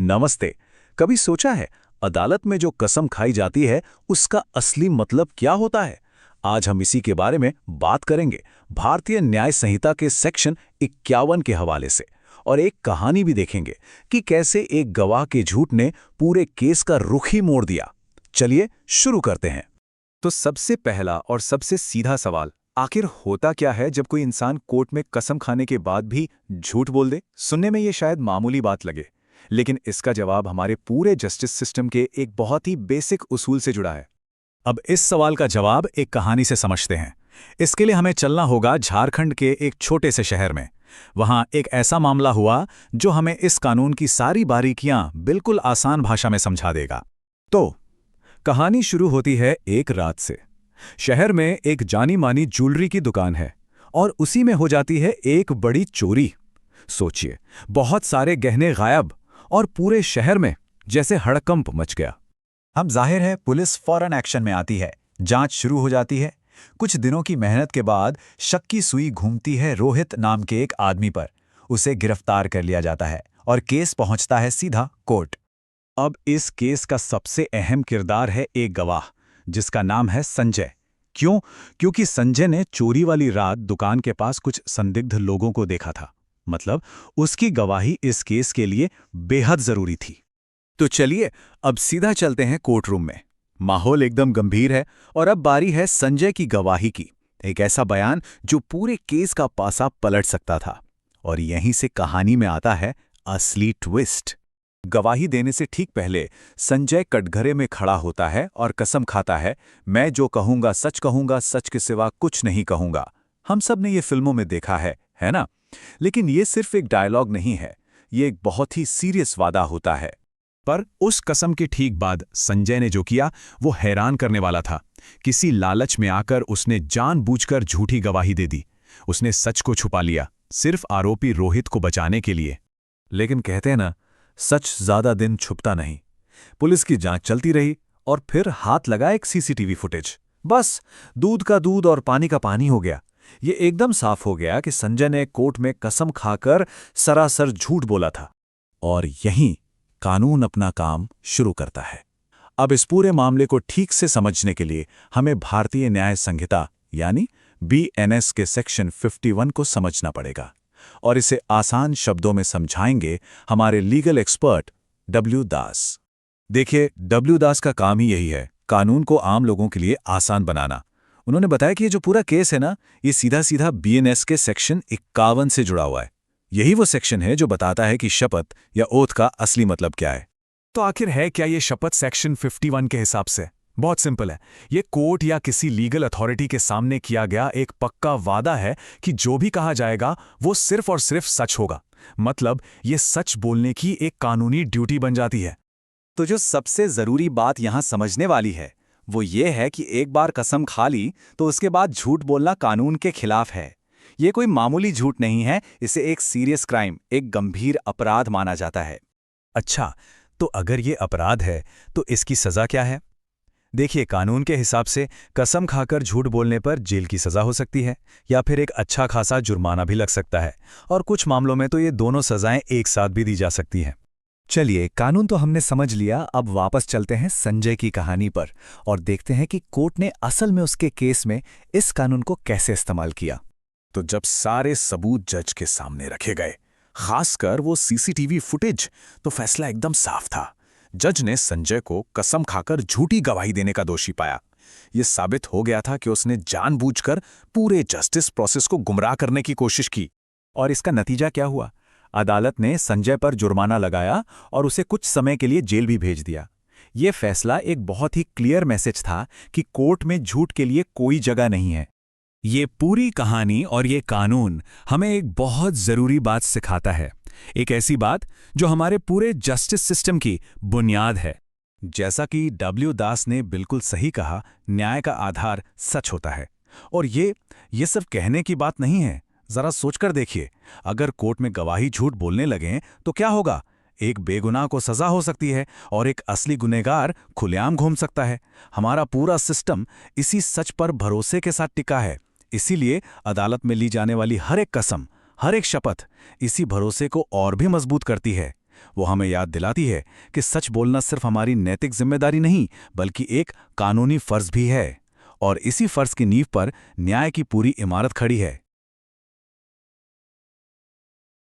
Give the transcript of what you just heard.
नमस्ते। कभी सोचा है अदालत में जो कसम खाई जाती है उसका असली मतलब क्या होता है? आज हम इसी के बारे में बात करेंगे भारतीय न्याय संहिता के सेक्शन 51 के हवाले से, और एक कहानी भी देखेंगे कि कैसे एक गवाह के झूठ ने पूरे केस का रुख ही मोड़ दिया। चलिए शुरू करते हैं। तो सबसे पहला और सबसे सीधा सवाल, आखिर होता क्या है जब कोई इंसान कोर्ट में कसम खाने के बाद भी झूठ बोल दे? सुनने में ये शायद मामूली बात लगे, लेकिन इसका जवाब हमारे पूरे जस्टिस सिस्टम के एक बहुत ही बेसिक उसूल से जुड़ा है। अब इस सवाल का जवाब एक कहानी से समझते हैं। इसके लिए हमें चलना होगा झारखंड के एक छोटे से शहर में। वहां एक ऐसा मामला हुआ जो हमें इस कानून की सारी बारीकियां बिल्कुल आसान भाषा में समझा देगा। तो कहानी शुरू होती है एक रात से। शहर में एक जानी मानी ज्वेलरी की दुकान है और उसी में हो जाती है एक बड़ी चोरी। सोचिए, बहुत सारे गहने गायब और पूरे शहर में जैसे हड़कंप मच गया। अब जाहिर है पुलिस फौरन एक्शन में आती है, जांच शुरू हो जाती है। कुछ दिनों की मेहनत के बाद शक की सुई घूमती है रोहित नाम के एक आदमी पर। उसे गिरफ्तार कर लिया जाता है और केस पहुंचता है सीधा कोर्ट। अब इस केस का सबसे अहम किरदार है एक गवाह जिसका नाम है संजय। क्यों? क्योंकि संजय ने चोरी वाली रात दुकान के पास कुछ संदिग्ध लोगों को देखा था। मतलब उसकी गवाही इस केस के लिए बेहद जरूरी थी। तो चलिए अब सीधा चलते हैं कोर्ट रूम में। माहौल एकदम गंभीर है और अब बारी है संजय की गवाही की। एक ऐसा बयान जो पूरे केस का पासा पलट सकता था। और यहीं से कहानी में आता है असली ट्विस्ट। गवाही देने से ठीक पहले संजय कटघरे में खड़ा होता है और कसम खाता है, मैं जो कहूंगा, सच के सिवा कुछ नहीं कहूंगा। हम सब ने ये फिल्मों में देखा है ना? लेकिन ये सिर्फ एक डायलॉग नहीं है, ये एक बहुत ही सीरियस वादा होता है। पर उस कसम के ठीक बाद संजय ने जो किया वो हैरान करने वाला था। किसी लालच में आकर उसने जानबूझकर झूठी गवाही दे दी। उसने सच को छुपा लिया, सिर्फ आरोपी रोहित को बचाने के लिए। लेकिन कहते हैं ना, सच ज्यादा दिन छुपता नहीं। पुलिस की जांच चलती रही और फिर हाथ लगा एक सीसीटीवी फुटेज। बस दूध का दूध और पानी का पानी हो गया। ये एकदम साफ हो गया कि संजय ने कोर्ट में कसम खाकर सरासर झूठ बोला था। और यहीं कानून अपना काम शुरू करता है। अब इस पूरे मामले को ठीक से समझने के लिए हमें भारतीय न्याय संहिता यानी BNS के सेक्शन 51 को समझना पड़ेगा। और इसे आसान शब्दों में समझाएंगे हमारे लीगल एक्सपर्ट W दास। देखिए, W दास का काम ही यही है, कानून को आम लोगों के लिए आसान बनाना। उन्होंने बताया कि ये जो पूरा केस है ना, ये सीधा सीधा BNS के सेक्शन 51 से जुड़ा हुआ है। यही वो सेक्शन है जो बताता है कि शपथ या ओथ का असली मतलब क्या है। तो आखिर है क्या ये शपथ सेक्शन 51 के हिसाब से? बहुत सिंपल है। ये कोर्ट या किसी लीगल अथॉरिटी के सामने किया गया एक पक्का वादा है कि जो भी कहा जाएगा वो सिर्फ और सिर्फ सच होगा। मतलब ये सच बोलने की एक कानूनी ड्यूटी बन जाती है। तो जो सबसे जरूरी बात यहां समझने वाली है वो ये है कि एक बार कसम खा ली तो उसके बाद झूठ बोलना कानून के खिलाफ है। ये कोई मामूली झूठ नहीं है, इसे एक सीरियस क्राइम, एक गंभीर अपराध माना जाता है। अच्छा, तो अगर ये अपराध है तो इसकी सजा क्या है? देखिए, कानून के हिसाब से कसम खाकर झूठ बोलने पर जेल की सजा हो सकती है या फिर एक अच्छा खासा जुर्माना भी लग सकता है। और कुछ मामलों में तो ये दोनों सजाएं एक साथ भी दी जा सकती हैं। चलिए, कानून तो हमने समझ लिया, अब वापस चलते हैं संजय की कहानी पर और देखते हैं कि कोर्ट ने असल में उसके केस में इस कानून को कैसे इस्तेमाल किया। तो जब सारे सबूत जज के सामने रखे गए, खासकर वो सीसीटीवी फुटेज, तो फैसला एकदम साफ था। जज ने संजय को कसम खाकर झूठी गवाही देने का दोषी पाया। ये साबित हो गया था कि उसने जानबूझकर पूरे जस्टिस प्रोसेस को गुमराह करने की कोशिश की। और इसका नतीजा क्या हुआ? अदालत ने संजय पर जुर्माना लगाया और उसे कुछ समय के लिए जेल भी भेज दिया। ये फैसला एक बहुत ही क्लियर मैसेज था कि कोर्ट में झूठ के लिए कोई जगह नहीं है। ये पूरी कहानी और ये कानून हमें एक बहुत जरूरी बात सिखाता है, एक ऐसी बात जो हमारे पूरे जस्टिस सिस्टम की बुनियाद है। जैसा कि W दास ने बिल्कुल सही कहा, न्याय का आधार सच होता है। और ये सिर्फ कहने की बात नहीं है। जरा सोचकर देखिए, अगर कोर्ट में गवाही झूठ बोलने लगें तो क्या होगा? एक बेगुनाह को सजा हो सकती है और एक असली गुनहगार खुलेआम घूम सकता है। हमारा पूरा सिस्टम इसी सच पर भरोसे के साथ टिका है। इसीलिए अदालत में ली जाने वाली हर एक कसम, हर एक शपथ इसी भरोसे को और भी मजबूत करती है। वो हमें याद दिलाती है कि सच बोलना सिर्फ हमारी नैतिक जिम्मेदारी नहीं, बल्कि एक कानूनी फर्ज भी है। और इसी फर्ज की नींव पर न्याय की पूरी इमारत खड़ी है।